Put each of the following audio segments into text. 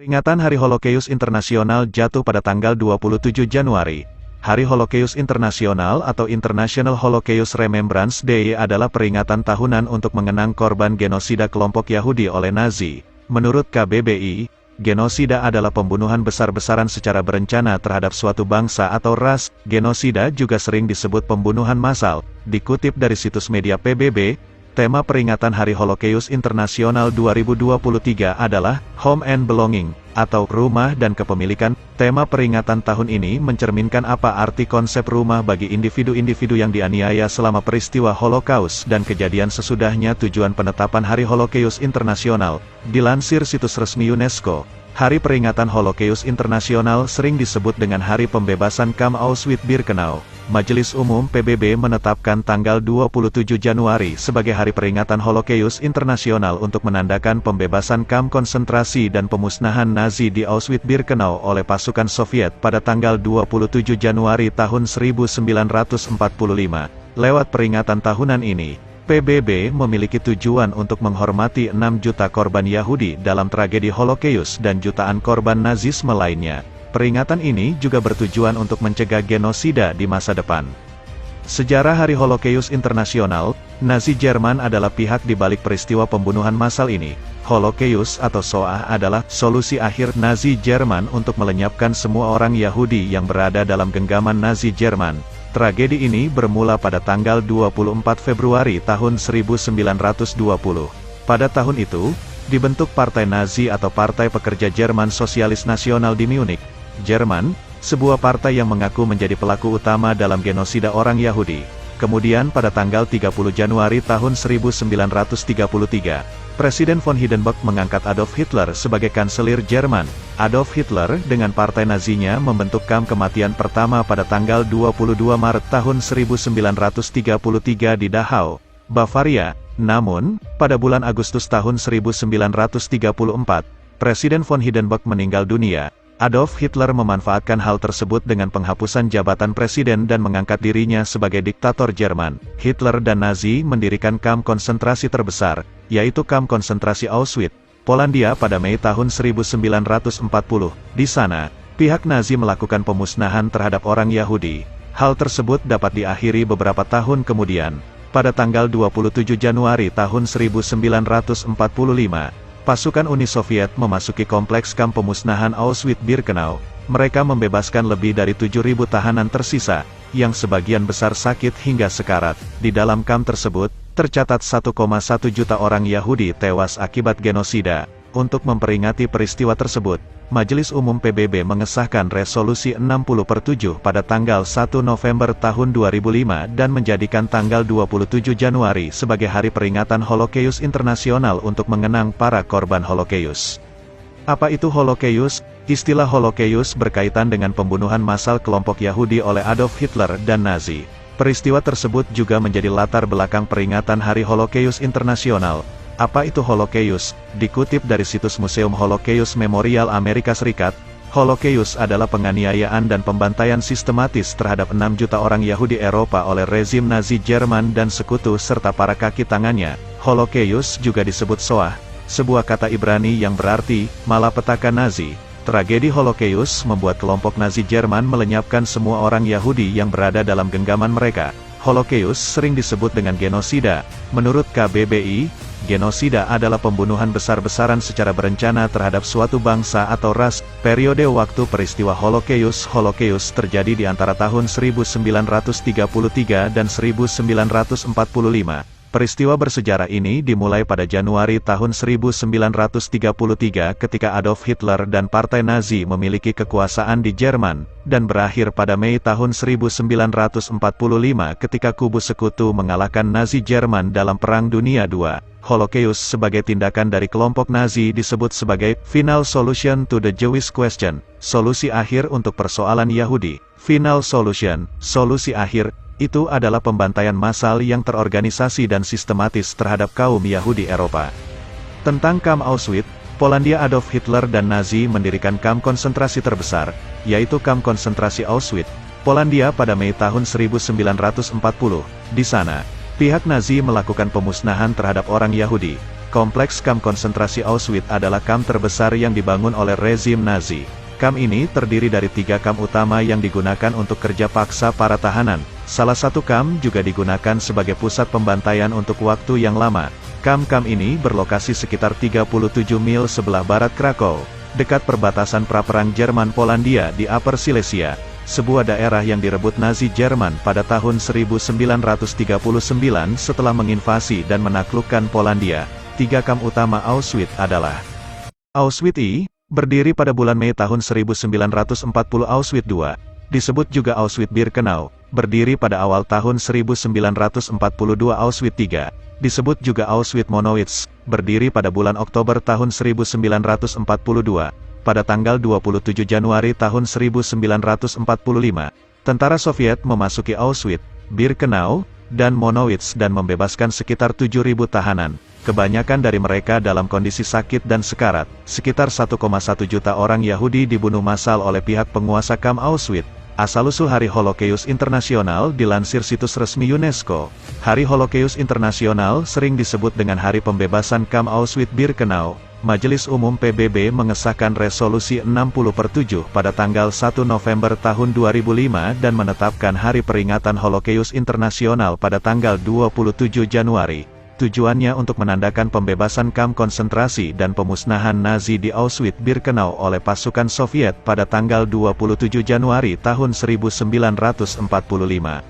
Peringatan Hari Holocaust Internasional jatuh pada tanggal 27 Januari. Hari Holocaust Internasional atau International Holocaust Remembrance Day adalah peringatan tahunan untuk mengenang korban genosida kelompok Yahudi oleh Nazi. Menurut KBBI, genosida adalah pembunuhan besar-besaran secara berencana terhadap suatu bangsa atau ras. Genosida juga sering disebut pembunuhan massal. Dikutip dari situs media PBB, tema peringatan Hari Holocaust Internasional 2023 adalah Home and Belonging, atau rumah dan kepemilikan. Tema peringatan tahun ini mencerminkan apa arti konsep rumah bagi individu-individu yang dianiaya selama peristiwa Holocaust dan kejadian sesudahnya. Tujuan penetapan Hari Holocaust Internasional, dilansir situs resmi UNESCO, Hari Peringatan Holocaust Internasional sering disebut dengan Hari Pembebasan Kamp Auschwitz-Birkenau. Majelis Umum PBB menetapkan tanggal 27 Januari sebagai Hari Peringatan Holocaust Internasional untuk menandakan pembebasan kamp konsentrasi dan pemusnahan Nazi di Auschwitz-Birkenau oleh pasukan Soviet pada tanggal 27 Januari tahun 1945. Lewat peringatan tahunan ini, PBB memiliki tujuan untuk menghormati 6 juta korban Yahudi dalam tragedi Holocaust dan jutaan korban Nazisme lainnya. Peringatan ini juga bertujuan untuk mencegah genosida di masa depan. Sejarah Hari Holocaust Internasional, Nazi Jerman adalah pihak di balik peristiwa pembunuhan massal ini. Holocaust atau Shoah adalah solusi akhir Nazi Jerman untuk melenyapkan semua orang Yahudi yang berada dalam genggaman Nazi Jerman. Tragedi ini bermula pada tanggal 24 Februari tahun 1920. Pada tahun itu, dibentuk Partai Nazi atau Partai Pekerja Jerman Sosialis Nasional di Munich, Jerman, sebuah partai yang mengaku menjadi pelaku utama dalam genosida orang Yahudi. Kemudian pada tanggal 30 Januari tahun 1933, Presiden von Hindenburg mengangkat Adolf Hitler sebagai kanselir Jerman. Adolf Hitler dengan partai Nazinya membentuk kamp kematian pertama pada tanggal 22 Maret tahun 1933 di Dachau, Bavaria. Namun, pada bulan Agustus tahun 1934, Presiden von Hindenburg meninggal dunia. Adolf Hitler memanfaatkan hal tersebut dengan penghapusan jabatan presiden dan mengangkat dirinya sebagai diktator Jerman. Hitler dan Nazi mendirikan kamp konsentrasi terbesar, yaitu kamp konsentrasi Auschwitz, Polandia pada Mei tahun 1940. Di sana, pihak Nazi melakukan pemusnahan terhadap orang Yahudi. Hal tersebut dapat diakhiri beberapa tahun kemudian. Pada tanggal 27 Januari tahun 1945, pasukan Uni Soviet memasuki kompleks kamp pemusnahan Auschwitz-Birkenau. Mereka membebaskan lebih dari 7.000 tahanan tersisa, yang sebagian besar sakit hingga sekarat. Di dalam kamp tersebut, tercatat 1,1 juta orang Yahudi tewas akibat genosida. Untuk memperingati peristiwa tersebut, Majelis Umum PBB mengesahkan Resolusi 60/7 pada tanggal 1 November tahun 2005 dan menjadikan tanggal 27 Januari sebagai Hari Peringatan Holocaust Internasional untuk mengenang para korban Holocaust. Apa itu Holocaust? Istilah Holocaust berkaitan dengan pembunuhan massal kelompok Yahudi oleh Adolf Hitler dan Nazi. Peristiwa tersebut juga menjadi latar belakang peringatan Hari Holocaust Internasional. Apa itu Holocaust? Dikutip dari situs Museum Holocaust Memorial Amerika Serikat, Holocaust adalah penganiayaan dan pembantaian sistematis terhadap 6 juta orang Yahudi Eropa oleh rezim Nazi Jerman dan sekutu serta para kaki tangannya. Holocaust juga disebut Shoah, sebuah kata Ibrani yang berarti malapetaka Nazi. Tragedi Holocaust membuat kelompok Nazi Jerman melenyapkan semua orang Yahudi yang berada dalam genggaman mereka. Holocaust sering disebut dengan genosida. Menurut KBBI, genosida adalah pembunuhan besar-besaran secara berencana terhadap suatu bangsa atau ras. Periode waktu peristiwa Holocaust terjadi di antara tahun 1933 dan 1945. Peristiwa bersejarah ini dimulai pada Januari tahun 1933 ketika Adolf Hitler dan Partai Nazi memiliki kekuasaan di Jerman, dan berakhir pada Mei tahun 1945 ketika kubu sekutu mengalahkan Nazi Jerman dalam Perang Dunia II. Holocaust sebagai tindakan dari kelompok Nazi disebut sebagai Final Solution to the Jewish Question, solusi akhir untuk persoalan Yahudi. Final Solution, solusi akhir, itu adalah pembantaian massal yang terorganisasi dan sistematis terhadap kaum Yahudi Eropa. Tentang kamp Auschwitz, Polandia. Adolf Hitler dan Nazi mendirikan kamp konsentrasi terbesar, yaitu kamp konsentrasi Auschwitz, Polandia pada Mei tahun 1940. Di sana, pihak Nazi melakukan pemusnahan terhadap orang Yahudi. Kompleks kamp konsentrasi Auschwitz adalah kamp terbesar yang dibangun oleh rezim Nazi. Kamp ini terdiri dari 3 kamp utama yang digunakan untuk kerja paksa para tahanan. Salah satu kamp juga digunakan sebagai pusat pembantaian untuk waktu yang lama. Kamp-kamp ini berlokasi sekitar 37 mil sebelah barat Krakow, dekat perbatasan praperang Jerman-Polandia di Upper Silesia, sebuah daerah yang direbut Nazi Jerman pada tahun 1939 setelah menginvasi dan menaklukkan Polandia. 3 kamp utama Auschwitz adalah Auschwitz I, berdiri pada bulan Mei tahun 1940. Auschwitz II, disebut juga Auschwitz-Birkenau, berdiri pada awal tahun 1942. Auschwitz III, disebut juga Auschwitz-Monowitz, berdiri pada bulan Oktober tahun 1942, pada tanggal 27 Januari tahun 1945. Tentara Soviet memasuki Auschwitz, Birkenau, dan Monowitz dan membebaskan sekitar 7.000 tahanan. Kebanyakan dari mereka dalam kondisi sakit dan sekarat. Sekitar 1,1 juta orang Yahudi dibunuh massal oleh pihak penguasa kamp Auschwitz. Asal-usul Hari Holocaust Internasional dilansir situs resmi UNESCO. Hari Holocaust Internasional sering disebut dengan Hari Pembebasan Kamp Auschwitz-Birkenau. Majelis Umum PBB mengesahkan Resolusi 60/7 pada tanggal 1 November tahun 2005 dan menetapkan Hari Peringatan Holocaust Internasional pada tanggal 27 Januari. Tujuannya untuk menandakan pembebasan kamp konsentrasi dan pemusnahan Nazi di Auschwitz-Birkenau oleh pasukan Soviet pada tanggal 27 Januari tahun 1945.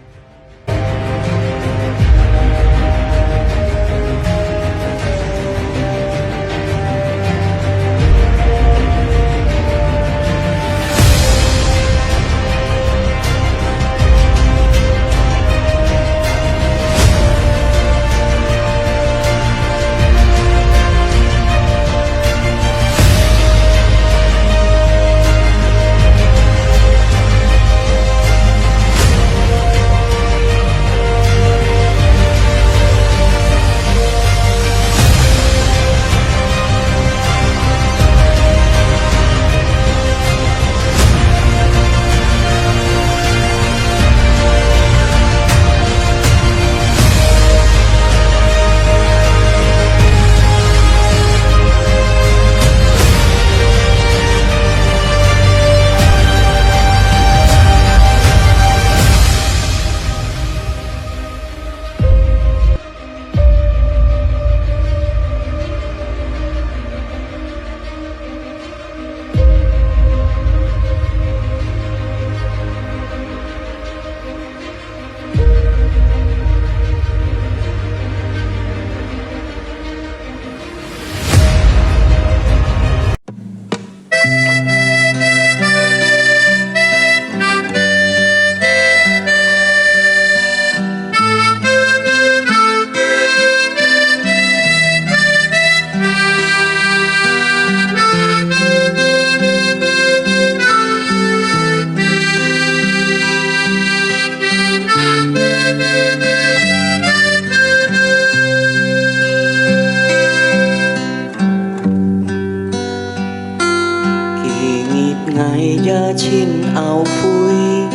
Ngày gia chín áo phui,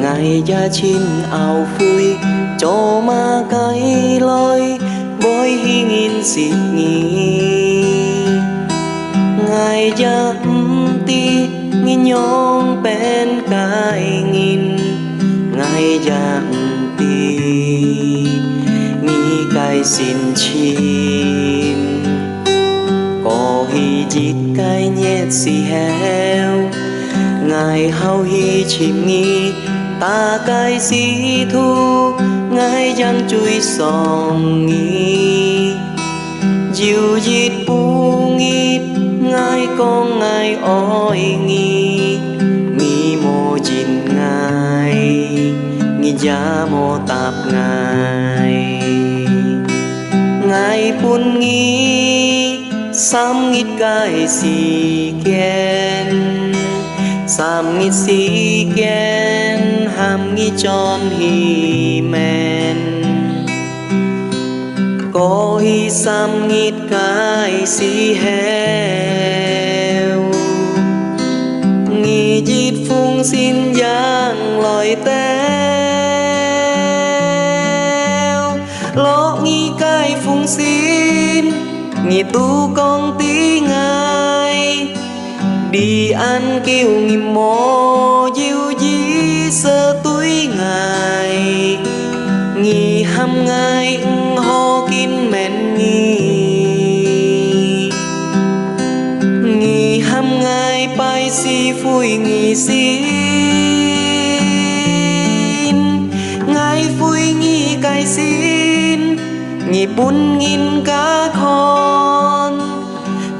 ngày gia chín áo phui, cho ma cái lối bối hi nghìn xịt nhì. Ngày gia ti nghìn nhong bên cái nghìn, ngày gia ti nghìn cái xin chín. Có hi chít cái nhét xì heo, ngài hao hi chim nghi ta cái xì thu, ngài giang chui song nghi. Diệu dịt bu nghi, ngài con ngài oi nghi. Nghi mô chín ngài, nghi giá mô tạp ngài. Ngài pun nghi, sam ngít cái xì kén. Sam ngít xì kén, ham ngít tròn hi men. Có hi sam ngít cái xì heo. Nghi dít phung xin giang lòi téo. Ló nghi cái phung xin Nghi tu con tí ngài đi ăn kêu nghi mô diêu dí sơ túi ngài nghi hăm ngài hô kín mẹn nghi hăm ngài bay si phui nghi xin ngài phui nghi cài xin nghi bún nghìn cá con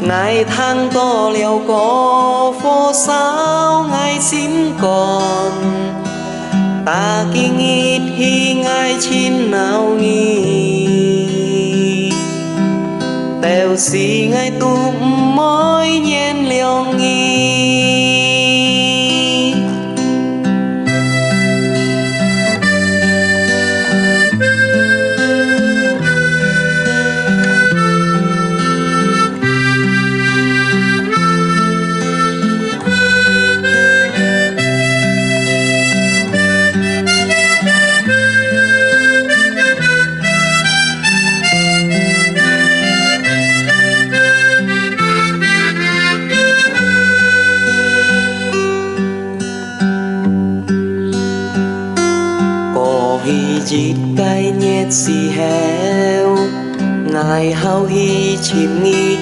ngài thang to liều có phố sao ngài xin còn ta kinh ít hi ngài chín nào nghi tèo xì ngài tụm mối nhen liều nghi hi chít cái nhét xì heo ngài hao hi chìm nghi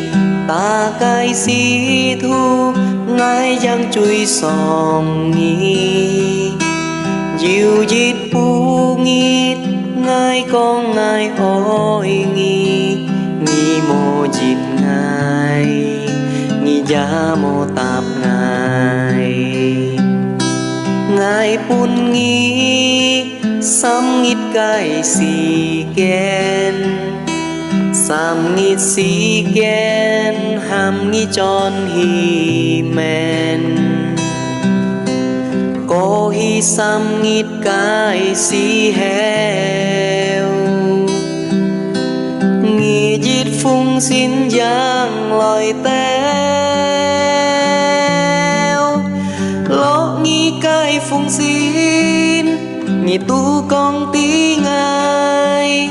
ta cái xì thu ngài giang chui sòng nghi diêu chít pu nghi ngài con ngài ôi nghi nghi mô chít ngài nghi giá mô tạp ngài ngài pun nghi sam ngít cái xì ken sam ngít xì ken ham ngít tròn hi men có hi sam ngít cái xì heo nghi dít phung xin giang lòi teo lỗ nghi cái phung xin nghi tu con tí ngài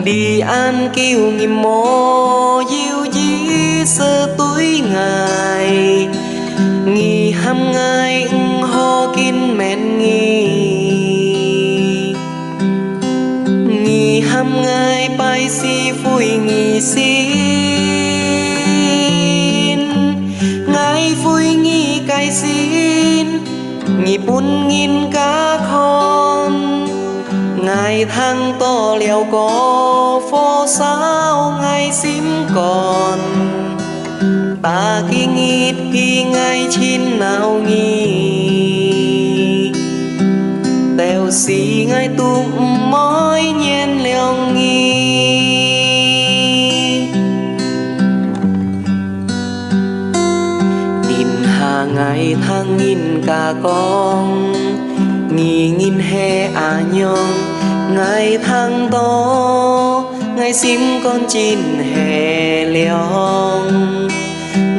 đi ăn kêu nghi mô diêu dí sơ túi ngài nghi hăm ngài hô kín mẹn nghi hăm ngài bay si phui nghi xin ngài phui nghi cài xin nghi bún nghìn cá con ngài thang to liều có phố sao ngài xin còn ta kinh ít khi ngài chín nào nghi tèo xì ngài tụm mối nhen liều nghi nhìn hà ngài thang nghìn cả con nghi nghìn he à nhong ngài thang to ngài xin con chín hè liong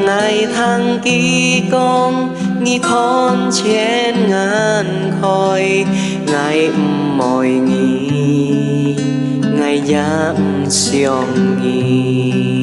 ngài thang kỳ con nghi con chen ngàn khói ngài mỏi nghi ngài dám xiong nghi